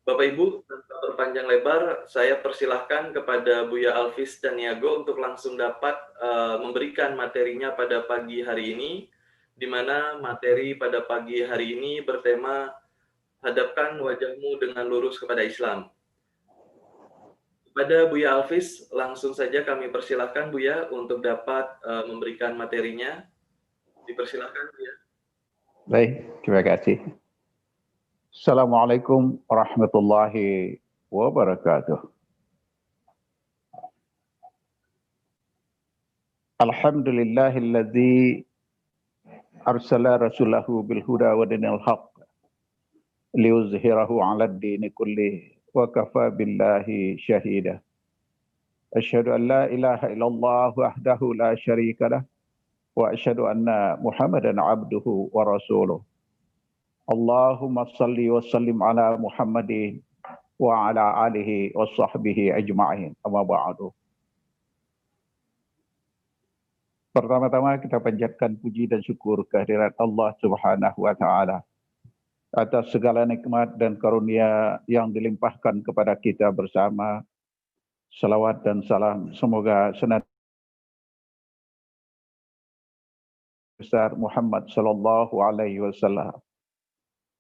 Bapak Ibu, tanpa berpanjang lebar, saya persilahkan kepada Buya Alvis dan Niago untuk langsung dapat memberikan materinya pada pagi hari ini, di mana materi pada pagi hari ini bertema hadapkan wajahmu dengan lurus kepada Islam. Kepada Buya Alvis, langsung saja kami persilahkan Buya untuk dapat memberikan materinya. Dipersilahkan Buya. Baik, terima kasih. Assalamualaikum warahmatullahi wabarakatuh. Alhamdulillahilladzi arsala rasulahu bil huda wa dinil haqq liyuzhirahu 'alad dini kullih wa kafa billahi syahida. Asyhadu an la ilaha illallah wahdahu la syarika lah wa asyhadu anna Muhammadan 'abduhu wa rasuluh. Allahumma salli wa sallim ala Muhammadin wa ala alihi wa sahbihi ajma'in. Amma ba'du. Pertama-tama kita panjatkan puji dan syukur kehadirat Allah Subhanahu wa taala atas segala nikmat dan karunia yang dilimpahkan kepada kita bersama. Salawat dan salam semoga senantiasa besar Muhammad sallallahu alaihi wasallam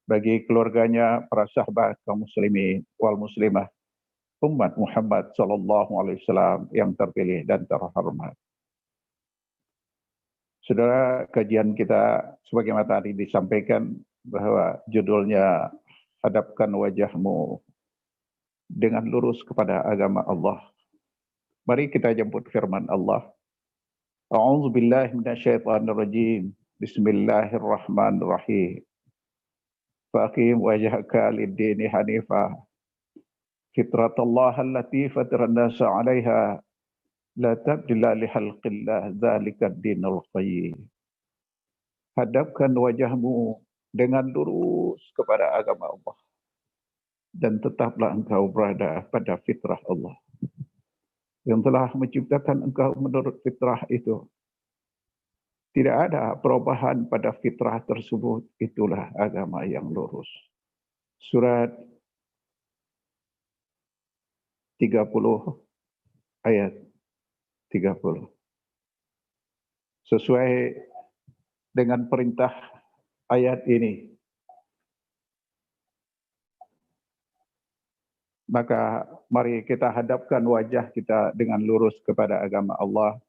bagi keluarganya, para sahabat kaum muslimin wal muslimah, umat Muhammad sallallahu alaihi wasallam yang terpilih dan terhormat. Saudara, kajian kita sebagaimana tadi disampaikan bahwa judulnya hadapkan wajahmu dengan lurus kepada agama Allah. Mari kita jemput firman Allah. A'udzu billahi minasyaitonir rajim. Bismillahirrahmanirrahim. Faqim wajhaka lid-dini hanifah. Fitratallahi allati fatara an-nasa 'alaiha la tabdila li khalqillah dzalika ad-dinul qayyim. Hadapkan wajahmu dengan lurus kepada agama Allah dan tetaplah engkau berada pada fitrah Allah yang telah menciptakan engkau menurut fitrah itu. Tidak ada perubahan pada fitrah tersebut. Itulah agama yang lurus. Surat 30 ayat 30. Sesuai dengan perintah ayat ini, maka mari kita hadapkan wajah kita dengan lurus kepada agama Allah.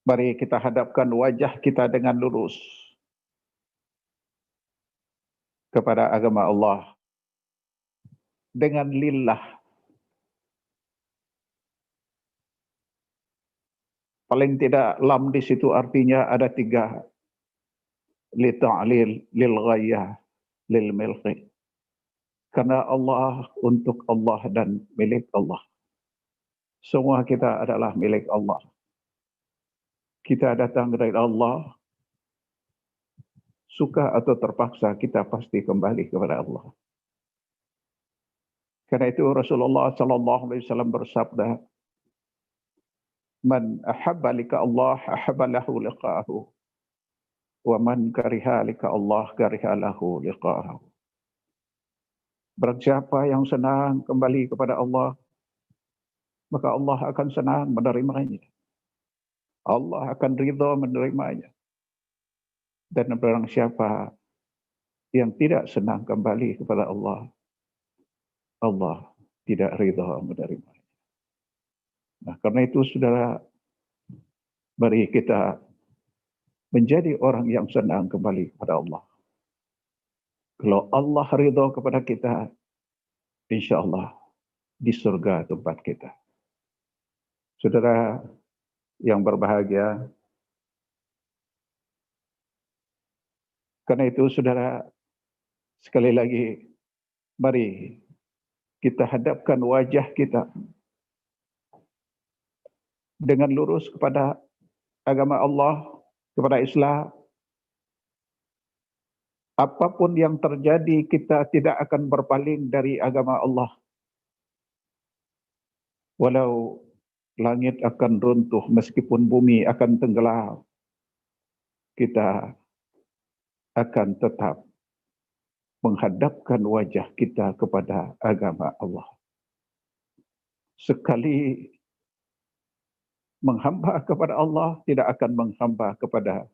Mari kita hadapkan wajah kita dengan lurus kepada agama Allah dengan lillah. Paling tidak lam di situ artinya ada 3. Li ta'lil, lil ghayah, lil milki. Karena Allah, untuk Allah dan milik Allah. Semua kita adalah milik Allah. Kita datang dari Allah, suka atau terpaksa kita pasti kembali kepada Allah. Karena itu Rasulullah sallallahu alaihi wasallam bersabda, "Man ahabba lika Allah, ahabba lahu liqa'ahu. Wa man kariha lika Allah, kariha lahu liqa'ahu." Barang siapa yang senang kembali kepada Allah, maka Allah akan senang menerimanya. Allah akan ridha menerimanya. Dan barang siapa yang tidak senang kembali kepada Allah, Allah tidak ridha menerimanya. Nah, karena itu saudara, mari kita menjadi orang yang senang kembali kepada Allah. Kalau Allah ridha kepada kita, insya Allah di surga tempat kita. Saudara yang berbahagia, karena itu saudara, sekali lagi, mari kita hadapkan wajah kita dengan lurus kepada agama Allah, kepada Islam. Apapun yang terjadi, kita tidak akan berpaling dari agama Allah. Walau langit akan runtuh, meskipun bumi akan tenggelam, kita akan tetap menghadapkan wajah kita kepada agama Allah. Sekali menghamba kepada Allah, tidak akan menghamba kepada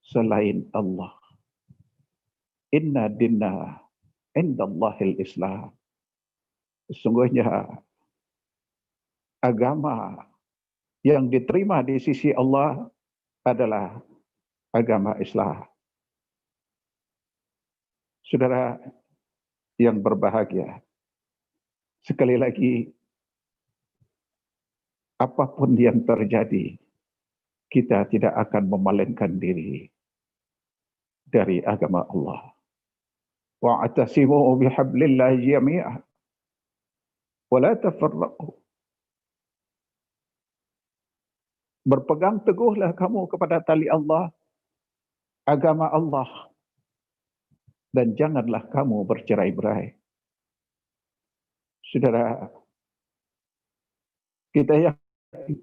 selain Allah. Inna dinna indallahil Islam. Sesungguhnya agama yang diterima di sisi Allah adalah agama Islam. Saudara yang berbahagia, sekali lagi, apapun yang terjadi, kita tidak akan memalingkan diri dari agama Allah. Wa'tasimu bihablillahi jami'an wa la tafarraqu. Berpegang teguhlah kamu kepada tali Allah, agama Allah, dan janganlah kamu bercerai-berai. Saudara, kita yakin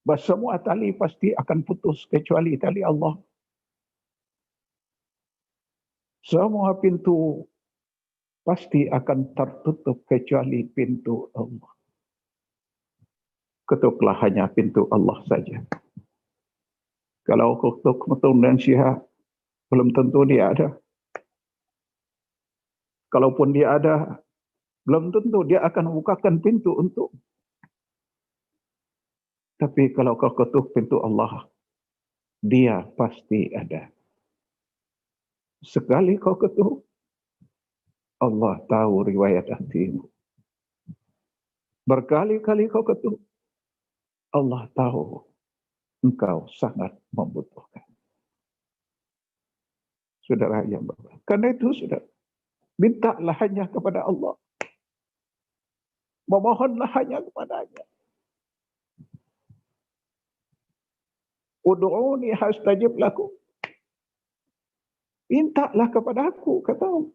bahwa semua tali pasti akan putus kecuali tali Allah. Semua pintu pasti akan tertutup kecuali pintu Allah. Ketuklah hanya pintu Allah saja. Kalau ketuk dan syihab, belum tentu dia ada. Kalaupun dia ada, belum tentu dia akan membukakan pintu untuk. Tapi kalau kau ketuk pintu Allah, dia pasti ada. Sekali kau ketuk, Allah tahu riwayat hatimu. Berkali-kali kau ketuk, Allah tahu engkau sangat membutuhkan. Saudara yang berbahagia. Karena itu, saudara, mintalah hanya kepada Allah. Memohonlah hanya kepadanya. Ud'uni hastajib lakum. Mintalah kepada aku, kata Allah.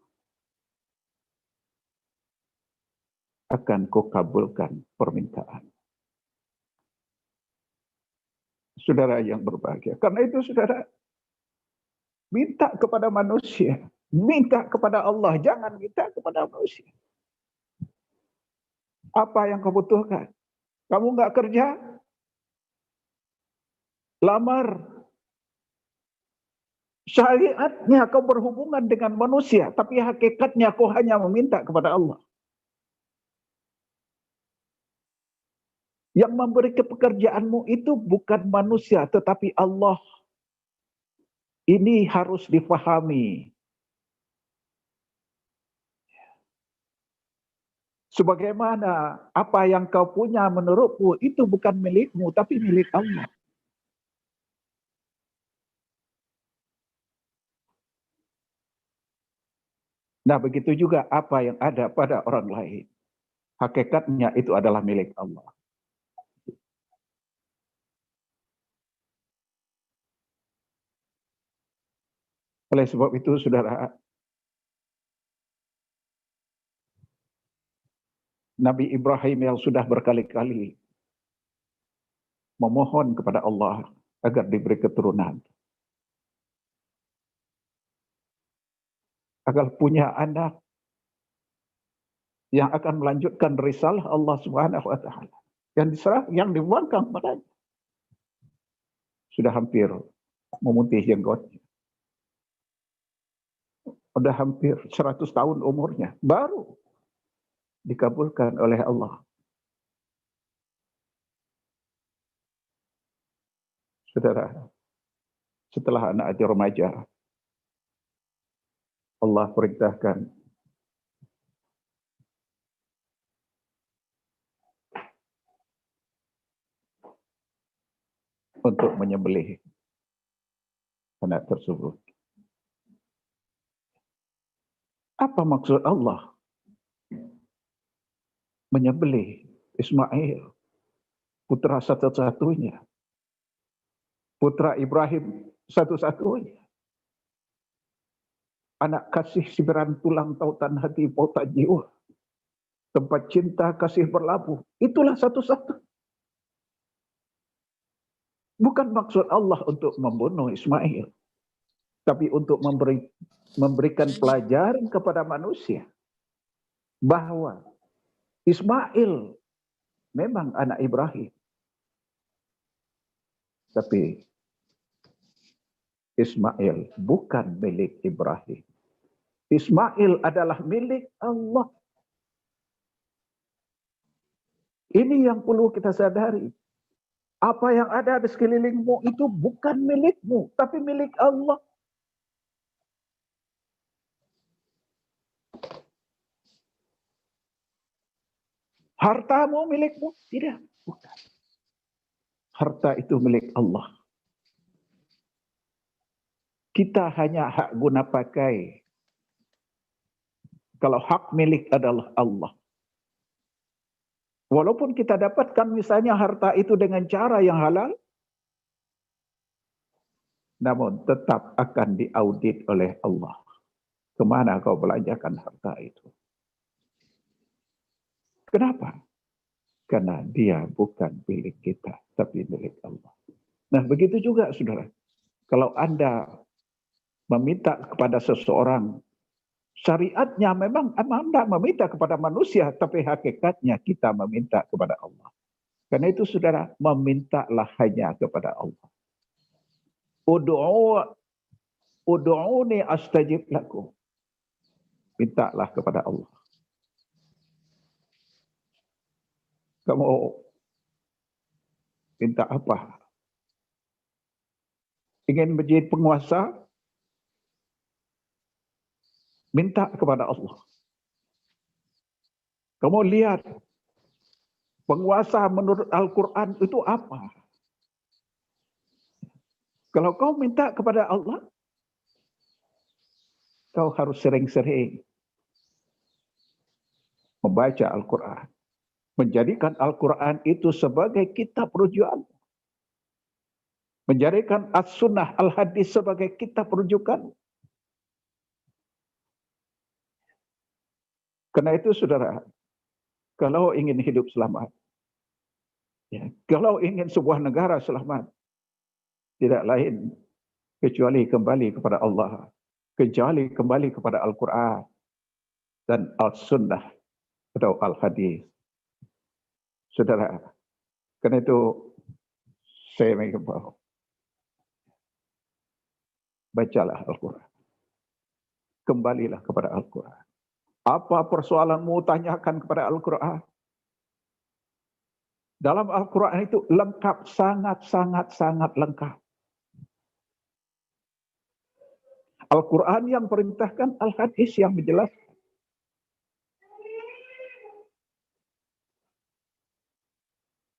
Akan kukabulkan permintaan. Saudara yang berbahagia. Karena itu, saudara, minta kepada manusia. Minta kepada Allah. Jangan minta kepada manusia. Apa yang kau butuhkan? Kamu nggak kerja? Lamar. Syariatnya kau berhubungan dengan manusia, tapi hakikatnya kau hanya meminta kepada Allah. Yang memberi pekerjaanmu itu bukan manusia, tetapi Allah. Ini harus difahami. Sebagaimana apa yang kau punya menurutmu itu bukan milikmu, tapi milik Allah. Nah, begitu juga apa yang ada pada orang lain. Hakikatnya itu adalah milik Allah. Oleh sebab itu, saudara, Nabi Ibrahim yang sudah berkali-kali memohon kepada Allah agar diberi keturunan. Agar punya anak yang akan melanjutkan risalah Allah Subhanahu wa taala yang dibuangkan padanya. Sudah hampir memutih jenggotnya. Sudah hampir 100 tahun umurnya, baru dikabulkan oleh Allah. Saudara, setelah anak itu remaja, Allah perintahkan untuk menyembelih anak tersebut. Apa maksud Allah menyembelih Ismail, putra satu-satunya, putra Ibrahim satu-satunya, anak kasih siberan tulang tautan hati pautan jiwa, tempat cinta kasih berlabuh, itulah satu-satu. Bukan maksud Allah untuk membunuh Ismail, tapi untuk memberikan pelajaran kepada manusia bahwa Ismail memang anak Ibrahim, tapi Ismail bukan milik Ibrahim. Ismail adalah milik Allah. Ini yang perlu kita sadari. Apa yang ada di sekelilingmu itu bukan milikmu, tapi milik Allah. Hartamu milikmu? Tidak, bukan. Harta itu milik Allah. Kita hanya hak guna pakai. Kalau hak milik adalah Allah. Walaupun kita dapatkan misalnya harta itu dengan cara yang halal, namun tetap akan diaudit oleh Allah. Kemana kau belanjakan harta itu? Kenapa? Karena dia bukan milik kita, tapi milik Allah. Nah, begitu juga, saudara. Kalau Anda meminta kepada seseorang, syariatnya memang Anda meminta kepada manusia, tapi hakikatnya kita meminta kepada Allah. Karena itu, saudara, memintalah hanya kepada Allah. Ud'uni astajib lakum. Mintalah kepada Allah. Kamu minta apa? Ingin menjadi penguasa? Minta kepada Allah. Kamu lihat penguasa menurut Al-Quran itu apa? Kalau kau minta kepada Allah, kau harus sering-sering membaca Al-Quran. Menjadikan Al-Quran itu sebagai kitab rujukan. Menjadikan As-Sunnah Al-Hadis sebagai kitab rujukan. Karena itu, saudara, kalau ingin hidup selamat, ya, kalau ingin sebuah negara selamat, tidak lain kecuali kembali kepada Allah, kecuali kembali kepada Al-Quran dan Al-Sunnah atau Al-Hadis. Saudara, karena itu saya mengimbau, bacalah Al-Quran. Kembalilah kepada Al-Quran. Apa persoalanmu, tanyakan kepada Al-Quran. Dalam Al-Quran itu lengkap, sangat lengkap. Al-Quran yang perintahkan, Al-Hadis yang menjelaskan.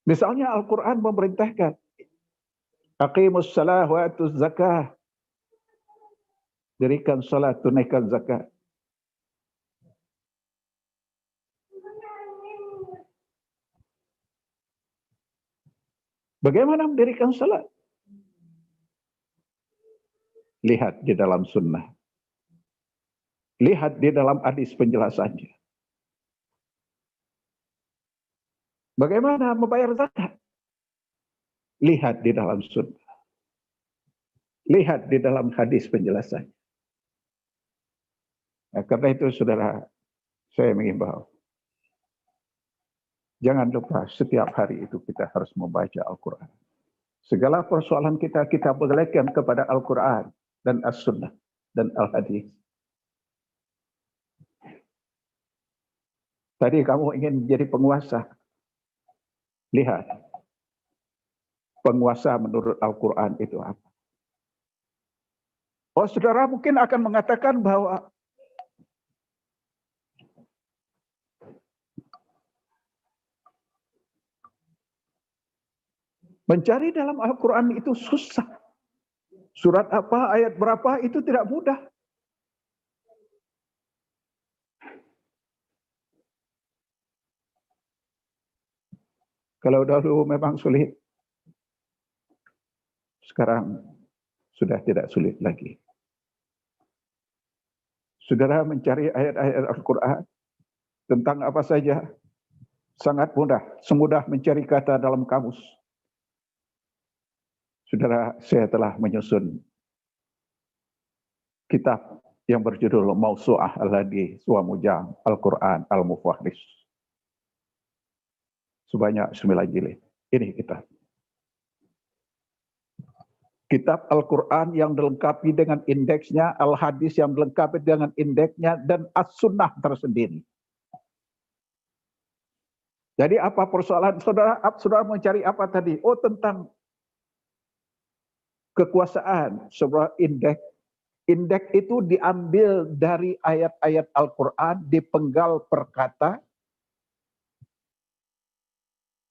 Misalnya Al-Quran memerintahkan, aqimus salah wa atuz zakah. Dirikan salat, tunaikan zakat. Bagaimana mendirikan salat? Lihat di dalam sunnah. Lihat di dalam hadis penjelasannya. Bagaimana membayar zakat? Lihat di dalam sunnah. Lihat di dalam hadis penjelasannya. Nah, karena itu, saudara, saya mengimbau, jangan lupa setiap hari itu kita harus membaca Al-Quran. Segala persoalan kita berikan kepada Al-Quran dan As-Sunnah dan Al-Hadis. Tadi kamu ingin menjadi penguasa. Lihat, penguasa menurut Al-Quran itu apa? Oh, saudara mungkin akan mengatakan bahwa mencari dalam Al-Quran itu susah. Surat apa, ayat berapa, itu tidak mudah. Kalau dahulu memang sulit, sekarang sudah tidak sulit lagi. Saudara mencari ayat-ayat Al-Quran tentang apa saja, sangat mudah. Semudah mencari kata dalam kamus. Saudara, saya telah menyusun kitab yang berjudul Mausu'ah al-Hadis wa Mujam Al-Quran Al-Mufahris. Sebanyak 9 jilid. Ini kitab. Kitab Al-Quran yang dilengkapi dengan indeksnya, Al-Hadis yang dilengkapi dengan indeksnya, dan As-Sunnah tersendiri. Jadi apa persoalan saudara? Saudara mencari apa tadi? Oh, tentang kekuasaan. Sebuah indeks. Indeks itu diambil dari ayat-ayat Al-Quran, dipenggal per kata.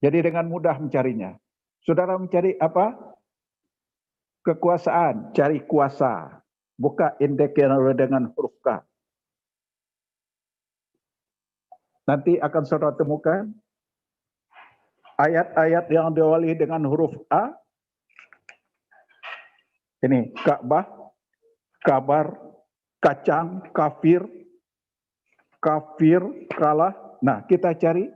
Jadi dengan mudah mencarinya. Saudara mencari apa? Kekuasaan, cari kuasa. Buka indeks yang ada dengan huruf K. Nanti akan saudara temukan ayat-ayat yang diawali dengan huruf A. Ini Ka'bah, kabar, kacang, kafir, kafir, kalah. Nah, kita cari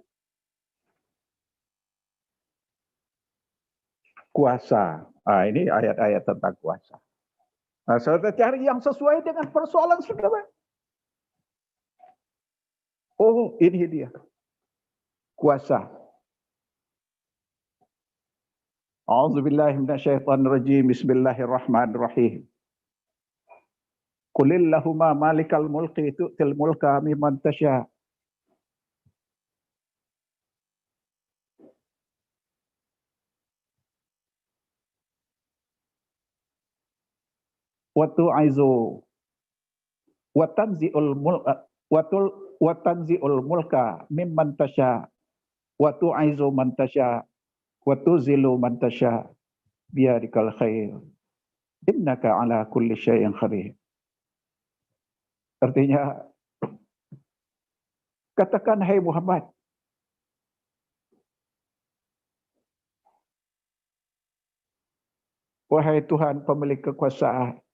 kuasa. Nah, ini ayat-ayat tentang kuasa. Nah, saudara cari yang sesuai dengan persoalan saudara. Oh, ini dia. Kuasa. A'udzubillahi minasyaitonirrajim. Bismillahirrahmanirrahim. Qulillahumma malikal mulki tu'til mulka mimman tasha. Wa tu'izu wa tanzi'ul mulka wa tanzi'ul mulka mimman tasha wa tu'izu man tasha wa tuzilu man tasha biyadikal khair innaka ala kulli syai'in qadir. Artinya, katakan hai Muhammad, wahai Tuhan pemilik kekuasaan,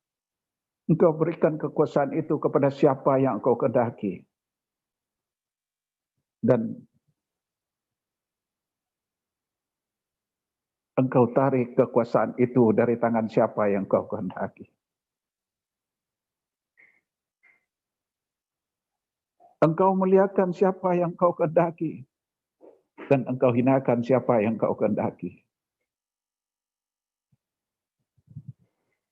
Engkau berikan kekuasaan itu kepada siapa yang Engkau kehendaki. Dan Engkau tarik kekuasaan itu dari tangan siapa yang Engkau kehendaki. Engkau muliakan siapa yang Engkau kehendaki. Dan Engkau hinakan siapa yang Engkau kehendaki.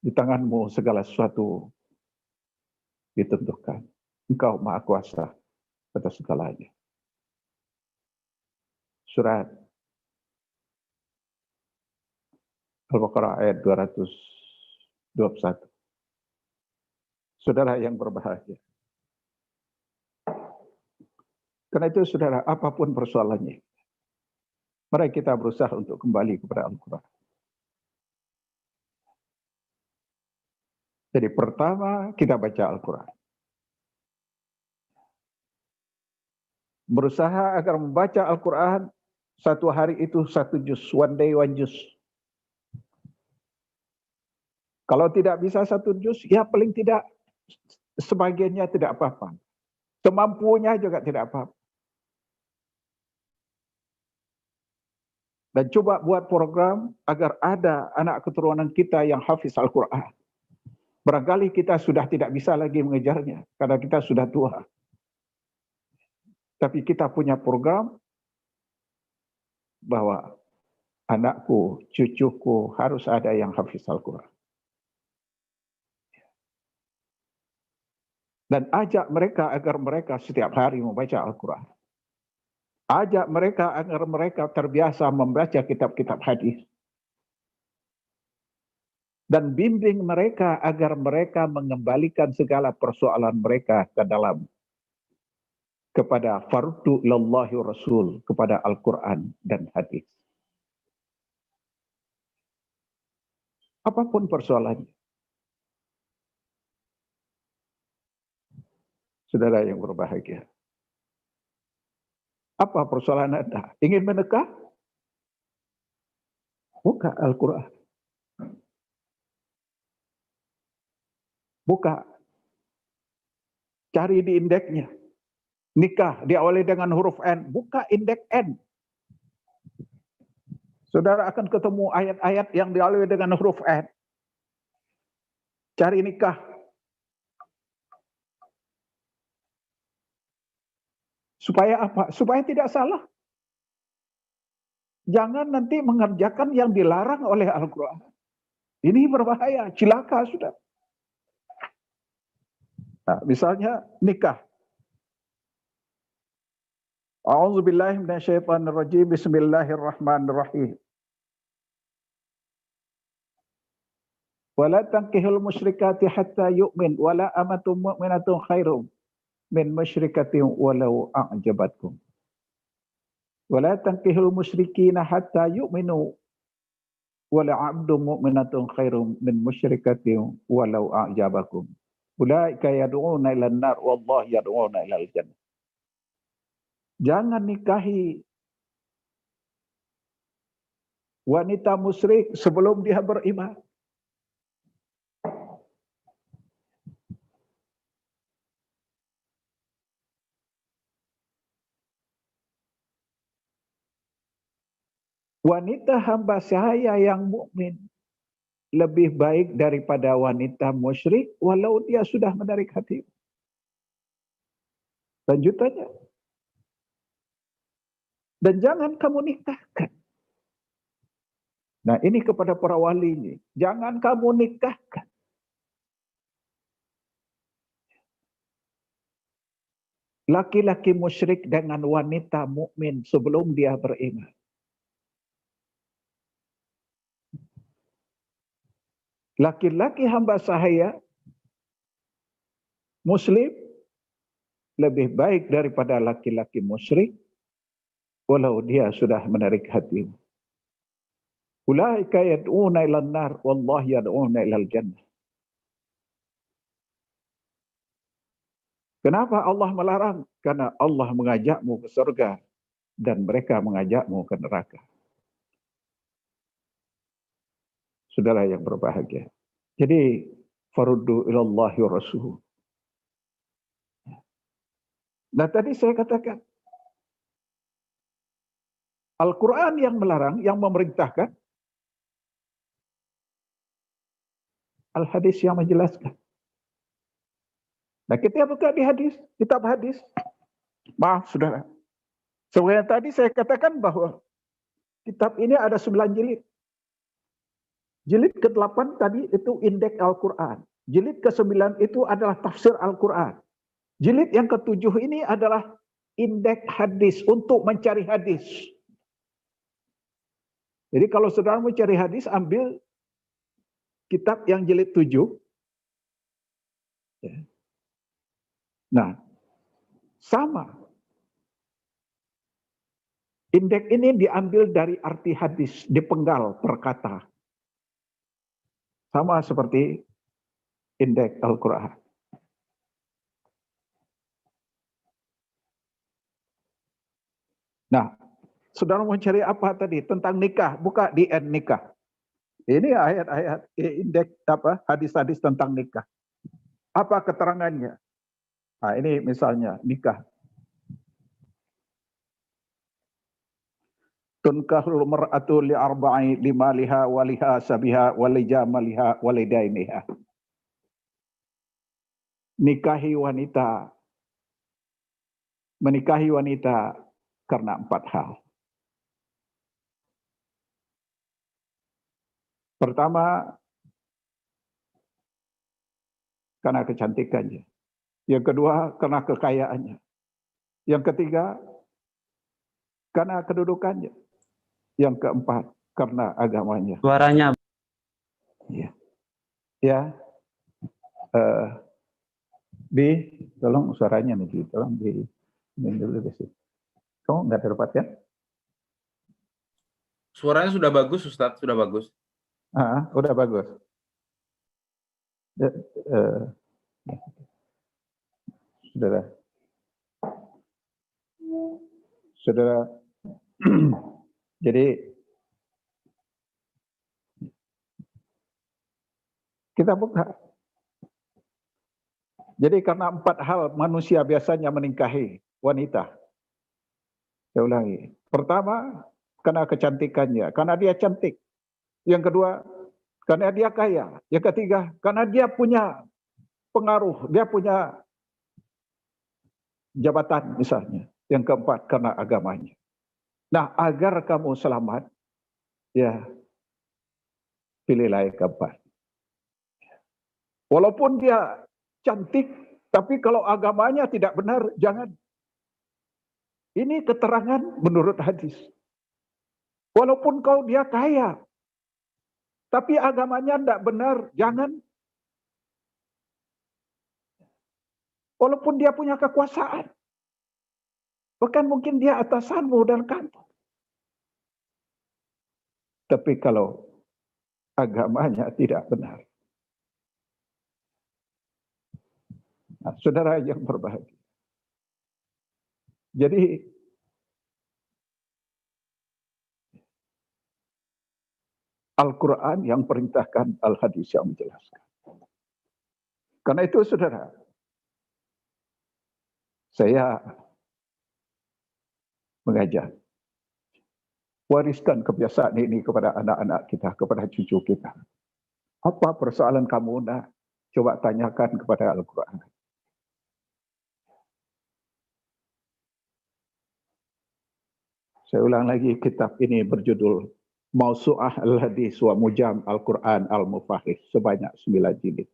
Di tanganmu segala sesuatu ditentukan. Engkau Maha Kuasa atas segalanya. Surat Al-Baqarah ayat 221. Saudara yang berbahagia. Karena itu saudara, apapun persoalannya, mari kita berusaha untuk kembali kepada Al-Quran. Jadi pertama kita baca Al-Quran. Berusaha agar membaca Al-Quran satu hari itu 1 juz, one day 1 juz. Kalau tidak bisa 1 juz, ya paling tidak sebagiannya tidak apa-apa. Semampunya juga tidak apa-apa. Dan coba buat program agar ada anak keturunan kita yang hafiz Al-Quran. Barangkali kita sudah tidak bisa lagi mengejarnya karena kita sudah tua. Tapi kita punya program bahwa anakku, cucuku harus ada yang hafiz Al-Quran. Dan ajak mereka agar mereka setiap hari membaca Al-Quran. Ajak mereka agar mereka terbiasa membaca kitab-kitab hadis. Dan bimbing mereka agar mereka mengembalikan segala persoalan mereka ke dalam kepada fardu ilallahi rasul, kepada Al-Quran dan hadis. Apapun persoalannya. Saudara yang berbahagia. Apa persoalan Anda? Ingin menikah? Buka Al-Quran. Buka. Cari di indeksnya. Nikah diawali dengan huruf N. Buka indeks N. Saudara akan ketemu ayat-ayat yang dilalui dengan huruf N. Cari nikah. Supaya apa? Supaya tidak salah. Jangan nanti mengerjakan yang dilarang oleh Al-Quran. Ini berbahaya, cilaka sudah. Nah, misalnya nikah. A'udzubillahi minasyaitonirrajim. Bismillahirrahmanirrahim. Wala tankihul musyrikati hatta yu'min wala amatun mu'minatun khairum min musyrikatin walau a'jabatkum. Wala tankihul musyrikina hatta yu'minu wala 'abdun mu'minatun khairum min musyrikatin walau a'jabakum. Ulaika yad'una ilan nar wallahu yad'una ilal jannah. Jangan nikahi wanita musyrik sebelum dia beriman. Wanita hamba saya yang mukmin lebih baik daripada wanita musyrik walau dia sudah menarik hati. Lanjutannya. Dan jangan kamu nikahkan. Nah, ini kepada para wali ini. Jangan kamu nikahkan. Laki-laki musyrik dengan wanita mukmin sebelum dia beriman. Laki-laki hamba saya muslim lebih baik daripada laki-laki musyrik walau dia sudah menarik hati. Ulaika yad'una ilan nar wallahu yad'una ilal jannah. Kenapa Allah melarang? Karena Allah mengajakmu ke surga dan mereka mengajakmu ke neraka. Saudara yang berbahagia. Jadi faruddu ilallahi wa rasul. Nah, tadi saya katakan Al-Quran yang melarang, yang memerintahkan, Al-Hadis yang menjelaskan. Nah, kita buka di hadis, kitab hadis. Maaf, saudara. Sebenarnya tadi saya katakan bahwa kitab ini ada 9 jilid. Jilid ke-8 tadi itu indeks Al-Quran. Jilid ke-9 itu adalah tafsir Al-Quran. Jilid yang ke-7 ini adalah indeks hadis untuk mencari hadis. Jadi kalau saudara mau cari hadis, ambil kitab yang jilid 7. Nah, sama. Indeks ini diambil dari arti hadis, dipenggal per kata. Sama seperti indeks Al-Quran. Nah, saudara mau cari apa tadi? Tentang nikah, buka di N nikah. Ini ayat-ayat indeks hadis-hadis tentang nikah. Apa keterangannya? Nah, ini misalnya nikah. Tunkahul mar'atu li arba'i limaliha waliha sabiha walijamaliha walidainiha. Menikahi wanita karena 4 hal. Pertama, karena kecantikannya. Yang kedua, karena kekayaannya. Yang ketiga, karena kedudukannya. Yang keempat, karena agamanya. Suaranya. Ya. Ya. Tolong suaranya nih, tolong di dulu di situ. Kamu nggak terdapat kan? Suaranya sudah bagus, Ustadz, sudah bagus. Udah bagus. Saudara, jadi kita buka. Jadi karena 4 hal manusia biasanya menikahi wanita. Saya ulangi. Pertama, karena kecantikannya, karena dia cantik. Yang kedua, karena dia kaya. Yang ketiga, karena dia punya pengaruh, dia punya jabatan misalnya. Yang keempat, karena agamanya. Nah, agar kamu selamat, ya pilihlah yang keempat. Walaupun dia cantik, tapi kalau agamanya tidak benar, jangan. Ini keterangan menurut hadis. Walaupun dia kaya, tapi agamanya tidak benar, jangan. Walaupun dia punya kekuasaan, bahkan mungkin dia atasanmu dan kantor. Tapi kalau agamanya tidak benar. Nah, saudara yang berbahagia. Jadi, Al-Quran yang perintahkan, Al-Hadis yang menjelaskan. Karena itu, saudara, saya mengajak, wariskan kebiasaan ini kepada anak-anak kita, kepada cucu kita. Apa persoalan kamu nak? Coba tanyakan kepada Al-Quran. Saya ulang lagi, kitab ini berjudul Mausu'ah Al-Hadis wa Mujam Al-Quran Al-Mufahih, sebanyak 9 jilid.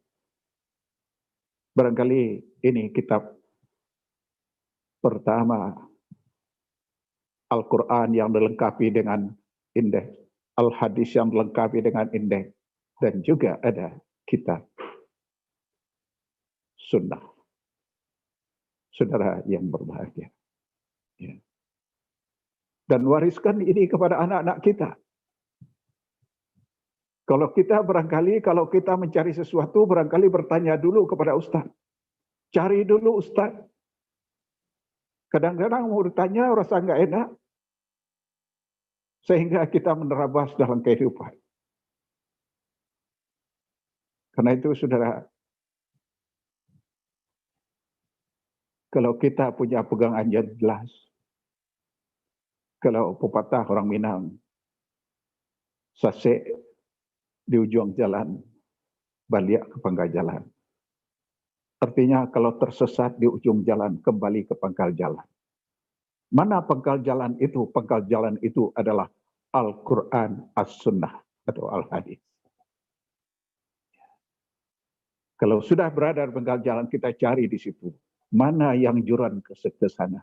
Barangkali ini kitab pertama Al-Quran yang dilengkapi dengan indeks, Al-Hadis yang dilengkapi dengan indeks, dan juga ada kitab Sunnah. Saudara yang berbahagia. Ya. Dan wariskan ini kepada anak-anak kita. Kalau kita mencari sesuatu, barangkali bertanya dulu kepada Ustaz. Cari dulu Ustaz. Kadang-kadang mau bertanya rasa nggak enak. Sehingga kita menerabas dalam kehidupan. Karena itu saudara, kalau kita punya pegangan yang jelas, kalau pepatah orang Minang, sasek di ujung jalan, balik ke pangkal jalan. Artinya kalau tersesat di ujung jalan, kembali ke pangkal jalan. Mana pangkal jalan itu? Pangkal jalan itu adalah Al-Quran, As-Sunnah, atau Al-Hadis. Kalau sudah berada di pangkal jalan, kita cari di situ. Mana yang juran ke sana?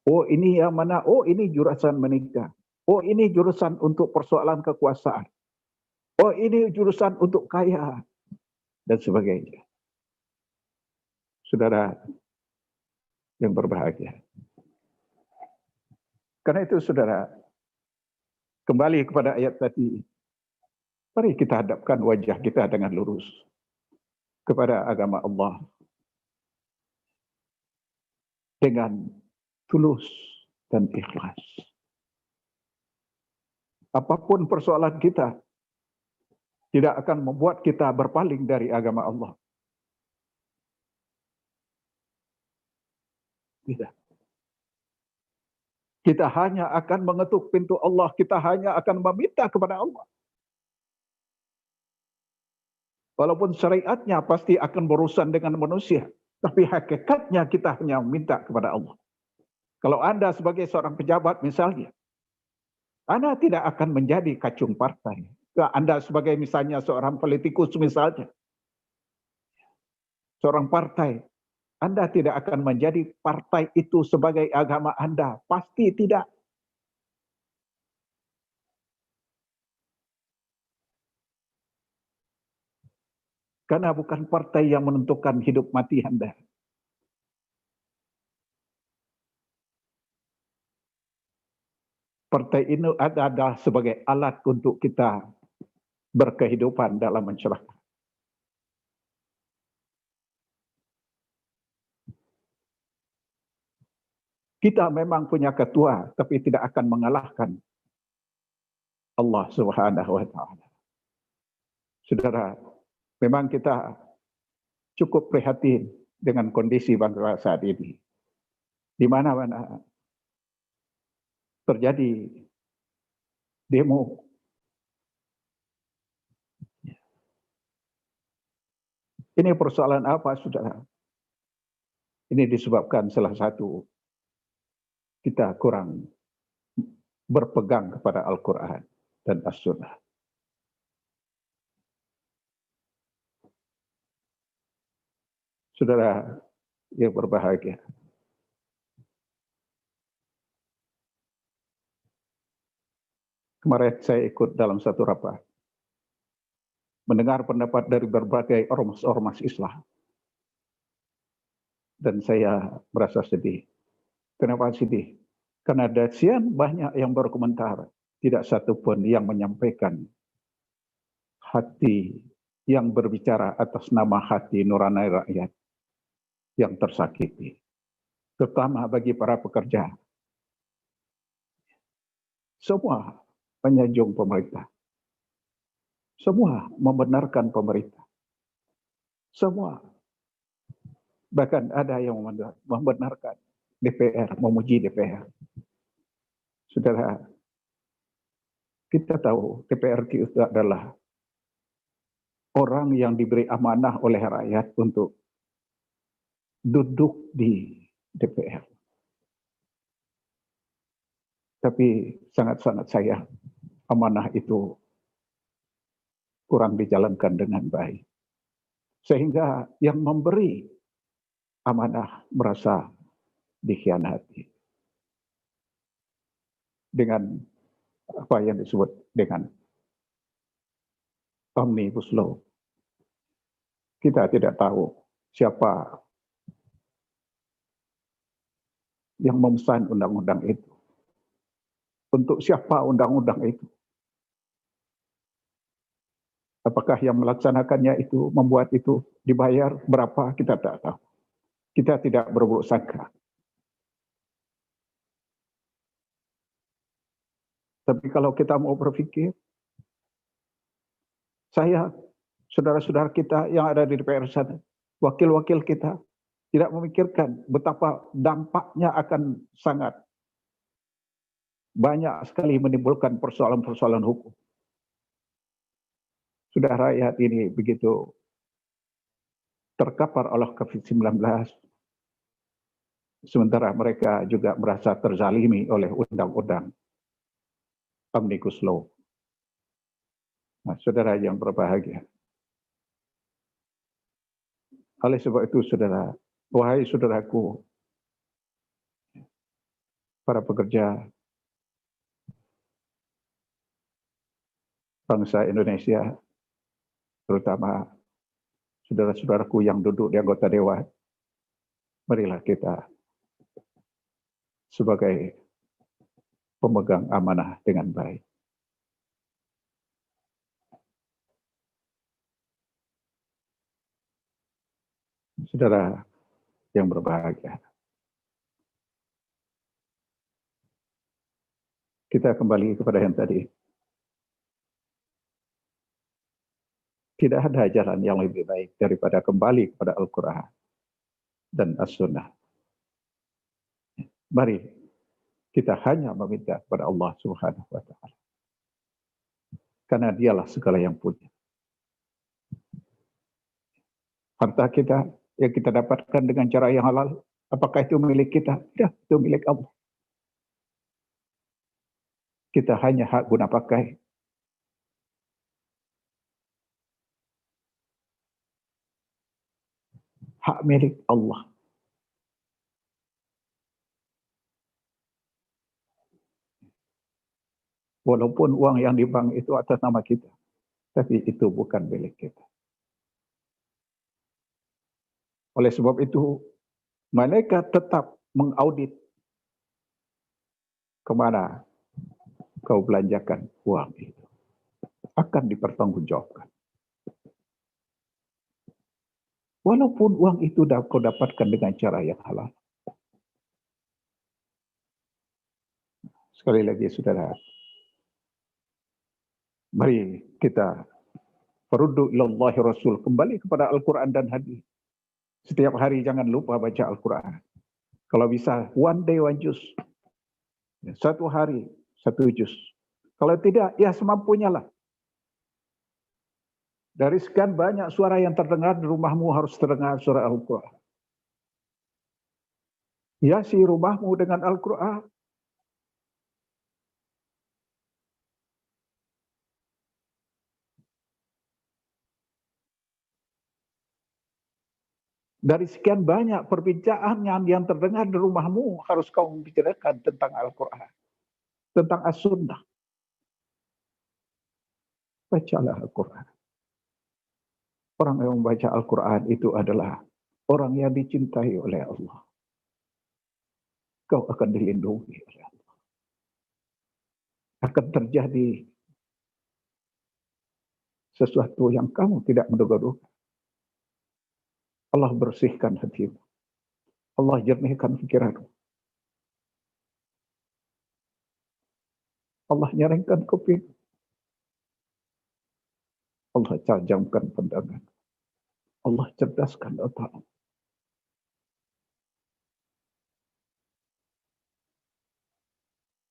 Oh ini yang mana? Oh ini jurusan menikah. Oh ini jurusan untuk persoalan kekuasaan. Oh ini jurusan untuk kaya. Dan sebagainya. Saudara yang berbahagia. Karena itu saudara, kembali kepada ayat tadi. Mari kita hadapkan wajah kita dengan lurus kepada agama Allah. Dengan tulus dan ikhlas. Apapun persoalan kita, tidak akan membuat kita berpaling dari agama Allah. Tidak. Kita hanya akan mengetuk pintu Allah, kita hanya akan meminta kepada Allah. Walaupun syariatnya pasti akan berurusan dengan manusia, tapi hakikatnya kita hanya meminta kepada Allah. Kalau Anda sebagai seorang pejabat misalnya, Anda tidak akan menjadi kacung partai. Anda sebagai misalnya seorang politikus misalnya, seorang partai, Anda tidak akan menjadi partai itu sebagai agama Anda. Pasti tidak. Karena bukan partai yang menentukan hidup mati Anda. Partai ini adalah sebagai alat untuk kita berkehidupan dalam masyarakat. Kita memang punya ketua, tapi tidak akan mengalahkan Allah Subhanahu wa Ta'ala. Saudara, memang kita cukup prihatin dengan kondisi bangsa saat ini. Di mana-mana terjadi demo. Ini persoalan apa, saudara? Ini disebabkan salah satu, kita kurang berpegang kepada Al-Quran dan As-Sunnah. Saudara yang berbahagia, kemarin saya ikut dalam satu rapat, mendengar pendapat dari berbagai ormas-ormas Islam. Dan saya merasa sedih. Kenapa sedih? Karena ada sekian banyak yang berkomentar, tidak satu pun yang menyampaikan hati yang berbicara atas nama hati nurani rakyat yang tersakiti, terutama bagi para pekerja. Semua menyanjung pemerintah. Semua membenarkan pemerintah. Semua. Bahkan ada yang membenarkan DPR, memuji DPR. Saudara, kita tahu DPR itu adalah orang yang diberi amanah oleh rakyat untuk duduk di DPR. Tapi sangat-sangat sayang, amanah itu kurang dijalankan dengan baik. Sehingga yang memberi amanah merasa dikhianati. Dengan apa yang disebut dengan Omnibus Law. Kita tidak tahu siapa yang memesan undang-undang itu. Untuk siapa undang-undang itu? Apakah yang melaksanakannya itu, membuat itu, dibayar berapa, kita tak tahu. Kita tidak berburuk sangka. Tapi kalau kita mau berpikir, saya, saudara-saudara kita yang ada di DPR sana, wakil-wakil kita, tidak memikirkan betapa dampaknya akan sangat banyak sekali menimbulkan persoalan-persoalan hukum. Sudah rakyat ini begitu terkapar oleh COVID-19, sementara mereka juga merasa terzalimi oleh undang-undang Omnibus Law. Nah, saudara yang berbahagia, oleh sebab itu saudara, wahai saudaraku, para pekerja bangsa Indonesia, terutama saudara-saudaraku yang duduk di anggota dewan, marilah kita sebagai pemegang amanah dengan baik. Saudara yang berbahagia, kita kembali kepada yang tadi. Tidak ada jalan yang lebih baik daripada kembali kepada Al-Quran dan As-Sunnah. Mari kita hanya meminta kepada Allah Subhanahu wa Ta'ala. Karena dialah segala yang punya. Harta kita yang kita dapatkan dengan cara yang halal, apakah itu milik kita? Tidak, itu milik Allah. Kita hanya hak guna pakai. Hak milik Allah. Walaupun uang yang di bank itu atas nama kita, tapi itu bukan milik kita. Oleh sebab itu, malaikat tetap mengaudit kemana kau belanjakan uang itu. Akan dipertanggungjawabkan. Walaupun uang itu kau dapatkan dengan cara yang halal. Sekali lagi, saudara, mari kita faruddu ilallahi rasul, kembali kepada Al-Quran dan hadis. Setiap hari jangan lupa baca Al-Quran. Kalau bisa, one day one juz. Satu hari, satu juz. Kalau tidak, ya semampunya lah. Dari sekian banyak suara yang terdengar di rumahmu harus terdengar suara Al-Quran. Hiasi rumahmu dengan Al-Quran. Dari sekian banyak perbincangan yang terdengar di rumahmu, harus kau membicarakan tentang Al-Quran. Tentang As-Sunnah. Bacalah Al-Quran. Orang yang membaca Al-Quran itu adalah orang yang dicintai oleh Allah. Kau akan dilindungi oleh Allah. Akan terjadi sesuatu yang kamu tidak menduga-duga. Allah bersihkan hatimu. Allah jernihkan pikiranmu. Allah nyaringkan kuping. Allah tajamkan pandangan. Allah cerdaskan otak.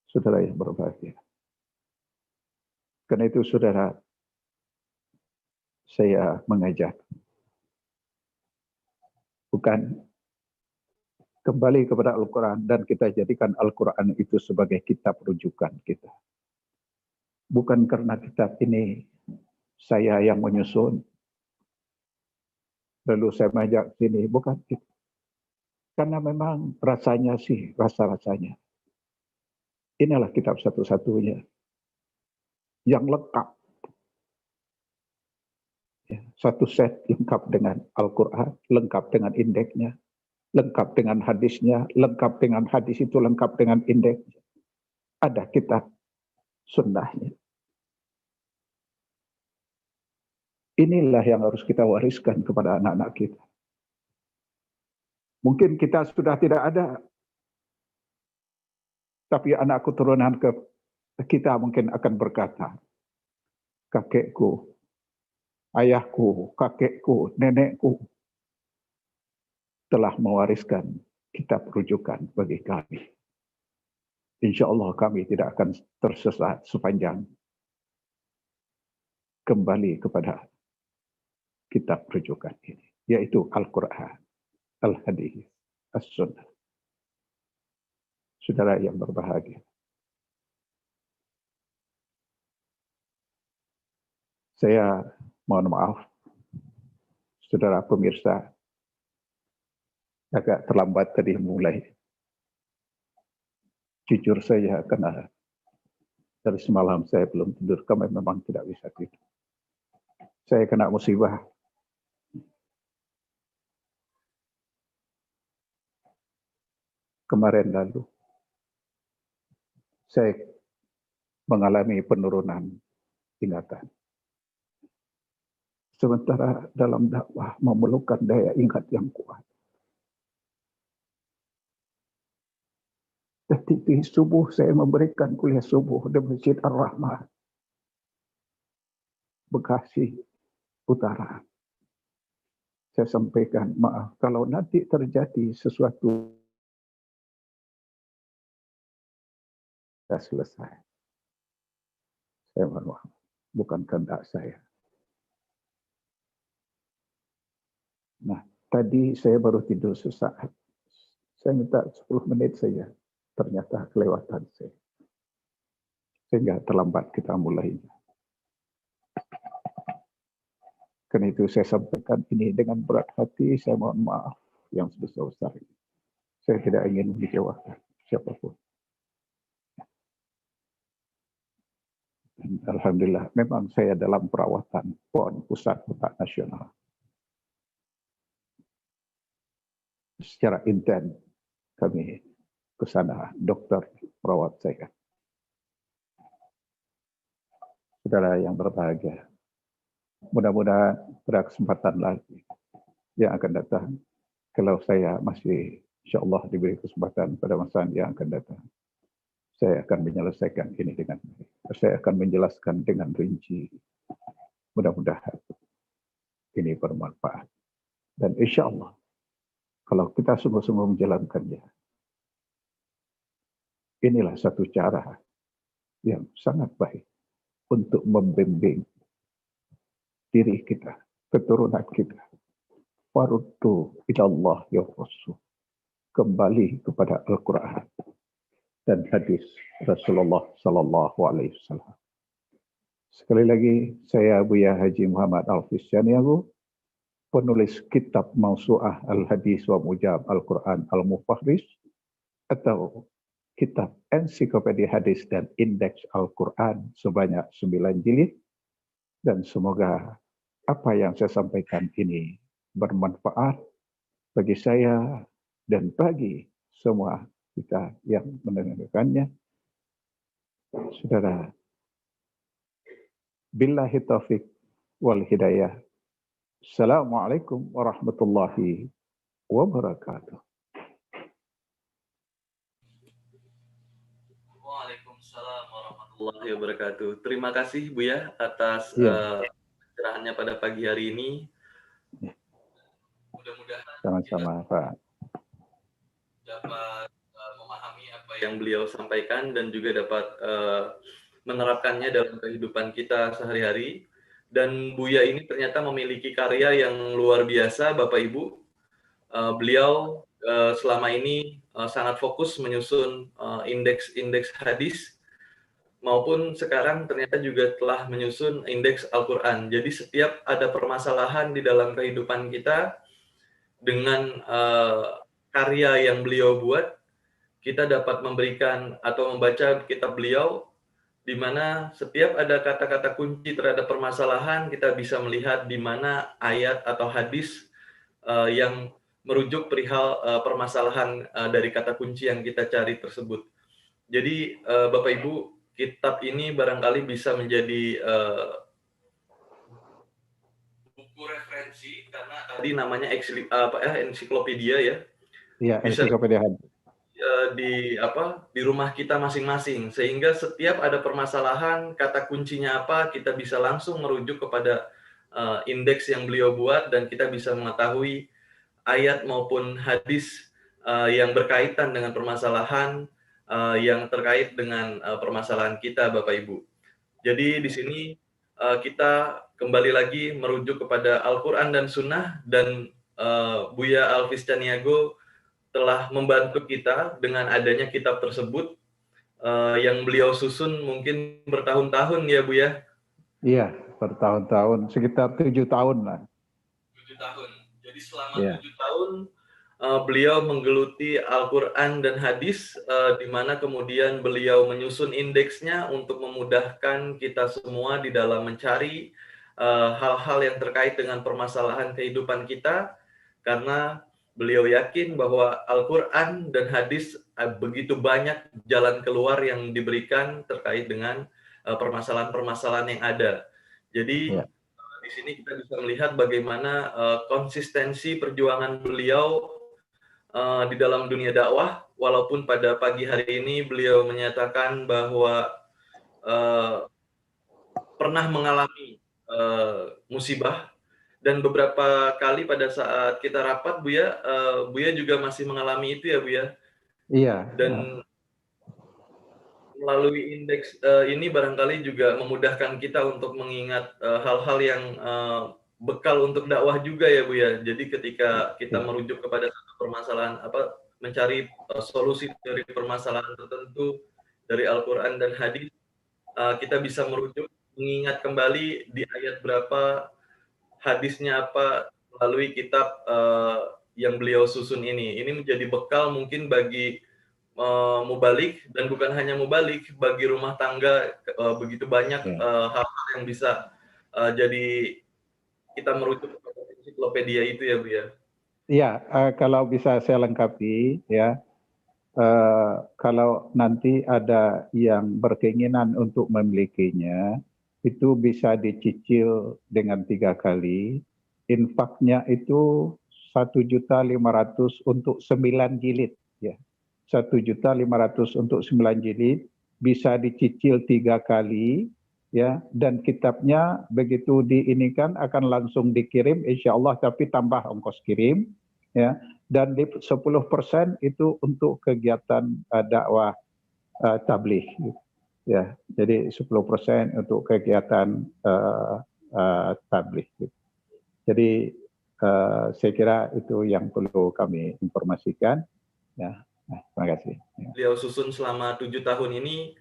Saudara yang berbahagia. Karena itu saudara, saya mengajak. Bukan kembali kepada Al-Quran dan kita jadikan Al-Quran itu sebagai kitab rujukan kita. Bukan karena kitab ini saya yang menyusun, lalu saya mengajak sini, bukan itu. Karena memang rasanya sih, rasa-rasanya. Inilah kitab satu-satunya yang lengkap. Satu set lengkap dengan Al-Quran, lengkap dengan indeksnya, lengkap dengan hadisnya, lengkap dengan hadis itu, lengkap dengan indeksnya. Ada kitab sunnahnya. Inilah yang harus kita wariskan kepada anak-anak kita. Mungkin kita sudah tidak ada, tapi anak keturunan kita mungkin akan berkata, kakekku, ayahku, kakekku, nenekku telah mewariskan kitab rujukan bagi kami. Insya Allah kami tidak akan tersesat sepanjang kembali kepada kitab rujukan ini, yaitu Al-Quran, Al-Hadis, As-Sunnah. Saudara yang berbahagia, saya mohon maaf, saudara pemirsa, agak terlambat tadi mulai. Jujur saya, karena dari semalam saya belum tidur, kami memang tidak bisa tidur. Saya kena musibah. Kemarin lalu, saya mengalami penurunan ingatan. Sementara dalam dakwah memerlukan daya ingat yang kuat. Jadi di subuh saya memberikan kuliah subuh di Masjid Ar-Rahmah, Bekasi Utara. Saya sampaikan, maaf kalau nanti terjadi sesuatu sudah selesai. Saya mohon maaf, bukan kehendak saya. Nah, tadi saya baru tidur sesaat. Saya minta 10 menit saja. Ternyata kelewatan saya. Sehingga terlambat kita mulainya. Karena itu saya sampaikan ini dengan berat hati. Saya mohon maaf yang sebesar-besarnya. Saya tidak ingin mengecewakan siapapun. Dan alhamdulillah, memang saya dalam perawatan PON Pusat Otak Nasional. Secara intens kami ke sana, dokter perawat saya. Saudara yang berbahagia, mudah-mudahan pada kesempatan lagi yang akan datang, kalau saya masih insya Allah diberi kesempatan pada masa yang akan datang, saya akan menyelesaikan ini dengan baik. Saya akan menjelaskan dengan rinci. Mudah-mudahan ini bermanfaat. Dan insya Allah, kalau kita sungguh-sungguh menjalankannya, inilah satu cara yang sangat baik untuk membimbing diri kita, keturunan kita. Faruddu ilallah ya Rasul. Kembali kepada Al-Quran dan hadis Rasulullah Sallallahu Alaihi Wasallam. Sekali lagi, saya Buya Haji Muhammad Alfiz Syaniago, penulis kitab Mausu'ah Al-Hadis wa Mujab Al-Quran Al-Mufahris, atau kitab Ensiklopedia Hadis dan Indeks Al-Quran sebanyak 9 jilid. Dan semoga apa yang saya sampaikan ini bermanfaat bagi saya dan bagi semua kita yang mendengarkannya. Saudara, billahi taufiq wal hidayah. Assalamualaikum warahmatullahi wabarakatuh. Waalaikumsalam warahmatullahi wabarakatuh. Terima kasih Buya atas pencerahannya pada pagi hari ini. Mudah-mudahan Sama-sama, Pak. dapat memahami apa yang beliau sampaikan dan juga dapat menerapkannya dalam kehidupan kita sehari-hari. Dan Buya ini ternyata memiliki karya yang luar biasa, Bapak Ibu. Beliau selama ini sangat fokus menyusun indeks hadis, maupun sekarang ternyata juga telah menyusun indeks Al-Quran. Jadi setiap ada permasalahan di dalam kehidupan kita, dengan karya yang beliau buat, kita dapat memberikan atau membaca kitab beliau, di mana setiap ada kata-kata kunci terhadap permasalahan, kita bisa melihat di mana ayat atau hadis yang merujuk perihal permasalahan dari kata kunci yang kita cari tersebut. Jadi Bapak Ibu, kitab ini barangkali bisa menjadi buku referensi, karena tadi namanya ensiklopedia ya. Iya, ensiklopedia hadis. Di rumah kita masing-masing, sehingga setiap ada permasalahan, kata kuncinya apa, kita bisa langsung merujuk kepada indeks yang beliau buat, dan kita bisa mengetahui ayat maupun hadis yang berkaitan dengan permasalahan yang terkait dengan permasalahan kita, Bapak Ibu. Jadi di sini kita kembali lagi merujuk kepada Al-Quran dan Sunnah, dan Buya Alfiz Syaniago telah membantu kita dengan adanya kitab tersebut yang beliau susun mungkin bertahun-tahun ya Bu ya? Iya, bertahun-tahun, sekitar 7 tahun lah. 7 tahun. Jadi selama 7 tahun beliau menggeluti Al-Quran dan hadis, di mana kemudian beliau menyusun indeksnya untuk memudahkan kita semua di dalam mencari hal-hal yang terkait dengan permasalahan kehidupan kita, karena beliau yakin bahwa Al-Quran dan hadis begitu banyak jalan keluar yang diberikan terkait dengan permasalahan-permasalahan yang ada. Jadi di sini kita bisa melihat bagaimana konsistensi perjuangan beliau di dalam dunia dakwah, walaupun pada pagi hari ini beliau menyatakan bahwa pernah mengalami musibah. Dan beberapa kali pada saat kita rapat, Buya juga masih mengalami itu ya, Buya? Iya. Dan melalui indeks ini barangkali juga memudahkan kita untuk mengingat hal-hal yang bekal untuk dakwah juga ya, Buya. Jadi ketika kita merujuk kepada satu permasalahan, mencari solusi dari permasalahan tertentu dari Al-Quran dan hadis, kita bisa merujuk, mengingat kembali di ayat berapa, hadisnya apa, melalui kitab yang beliau susun ini. Ini menjadi bekal mungkin bagi mubalik, dan bukan hanya mubalik, bagi rumah tangga, begitu banyak hal-hal yang bisa jadi kita merujuk kepada ensiklopedia itu ya Bu ya. Iya, kalau bisa saya lengkapi ya, kalau nanti ada yang berkeinginan untuk memilikinya, itu bisa dicicil dengan 3 kali. Infaknya itu 1.500.000 untuk 9 jilid ya. 1.500.000 untuk 9 jilid, bisa dicicil 3 kali ya, dan kitabnya begitu diinikan akan langsung dikirim insyaallah, tapi tambah ongkos kirim ya, dan 10% itu untuk kegiatan dakwah tabligh. Ya, jadi 10% untuk kegiatan tabligh. Jadi saya kira itu yang perlu kami informasikan. Ya, terima kasih. Ya. Beliau susun selama 7 tahun ini,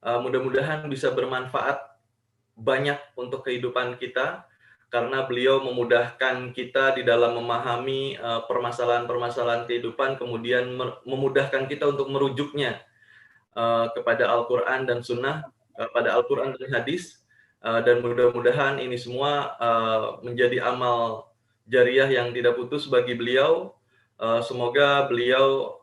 mudah-mudahan bisa bermanfaat banyak untuk kehidupan kita, karena beliau memudahkan kita di dalam memahami permasalahan-permasalahan kehidupan, kemudian memudahkan kita untuk merujuknya kepada Al-Quran dan Sunnah, pada Al-Quran dan Hadis, dan mudah-mudahan ini semua menjadi amal jariah yang tidak putus bagi beliau. Semoga beliau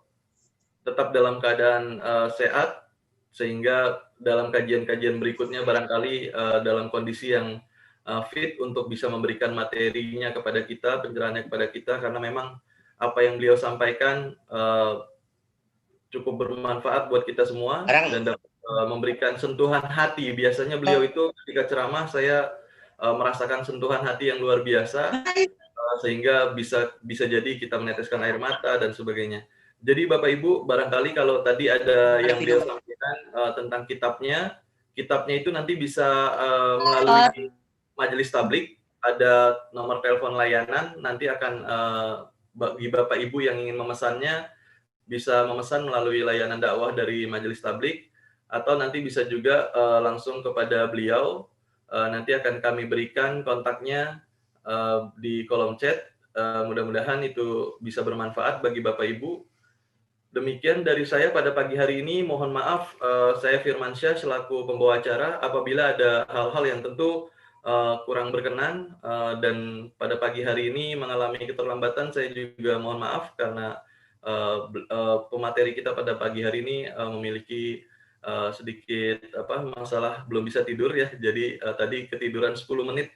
tetap dalam keadaan sehat, sehingga dalam kajian-kajian berikutnya barangkali dalam kondisi yang fit untuk bisa memberikan materinya kepada kita, pencerahannya kepada kita, karena memang apa yang beliau sampaikan cukup bermanfaat buat kita semua dan dapat memberikan sentuhan hati. Biasanya beliau itu ketika ceramah saya merasakan sentuhan hati yang luar biasa, sehingga bisa jadi kita meneteskan air mata dan sebagainya. Jadi Bapak Ibu, barangkali kalau tadi ada yang beliau sampaikan tentang kitabnya itu nanti bisa melalui majelis tabligh, ada nomor telepon layanan, nanti akan bagi Bapak Ibu yang ingin memesannya bisa memesan melalui layanan dakwah dari majelis tabligh, atau nanti bisa juga langsung kepada beliau. Nanti akan kami berikan kontaknya di kolom chat. Mudah-mudahan itu bisa bermanfaat bagi Bapak Ibu. Demikian dari saya pada pagi hari ini. Mohon maaf, saya Firmansyah selaku pembawa acara. Apabila ada hal-hal yang tentu kurang berkenan dan pada pagi hari ini mengalami keterlambatan, saya juga mohon maaf karena pemateri kita pada pagi hari ini memiliki sedikit masalah, belum bisa tidur ya. Jadi tadi ketiduran 10 menit.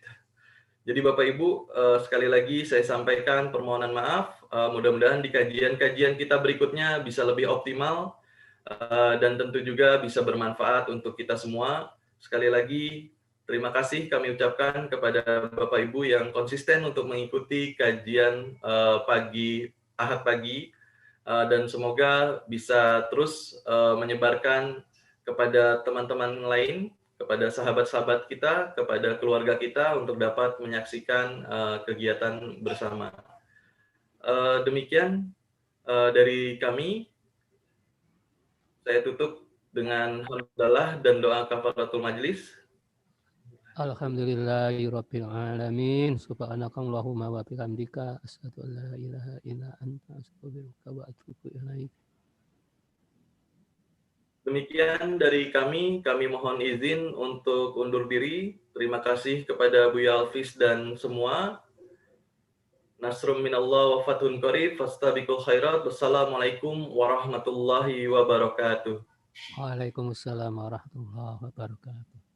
Jadi Bapak Ibu, sekali lagi saya sampaikan permohonan maaf. Mudah-mudahan di kajian-kajian kita berikutnya bisa lebih optimal dan tentu juga bisa bermanfaat untuk kita semua. Sekali lagi, terima kasih kami ucapkan kepada Bapak Ibu yang konsisten untuk mengikuti kajian pagi Ahad pagi, dan semoga bisa terus menyebarkan kepada teman-teman lain, kepada sahabat-sahabat kita, kepada keluarga kita untuk dapat menyaksikan kegiatan bersama. Demikian dari kami. Saya tutup dengan hamdalah dan doa kafaratul majlis. Alhamdulillahirabbil alamin. Subhanakallahumma wa bihamdika asyhadu an la ilaha illa anta astaghfiruka wa atubu ilaik. Demikian dari kami mohon izin untuk undur diri. Terima kasih kepada Buya Alfis dan semua. Nasrum minallah wa fathun qarib, fastabiqul khairat. Wassalamualaikum warahmatullahi wabarakatuh. Waalaikumsalam warahmatullahi wabarakatuh.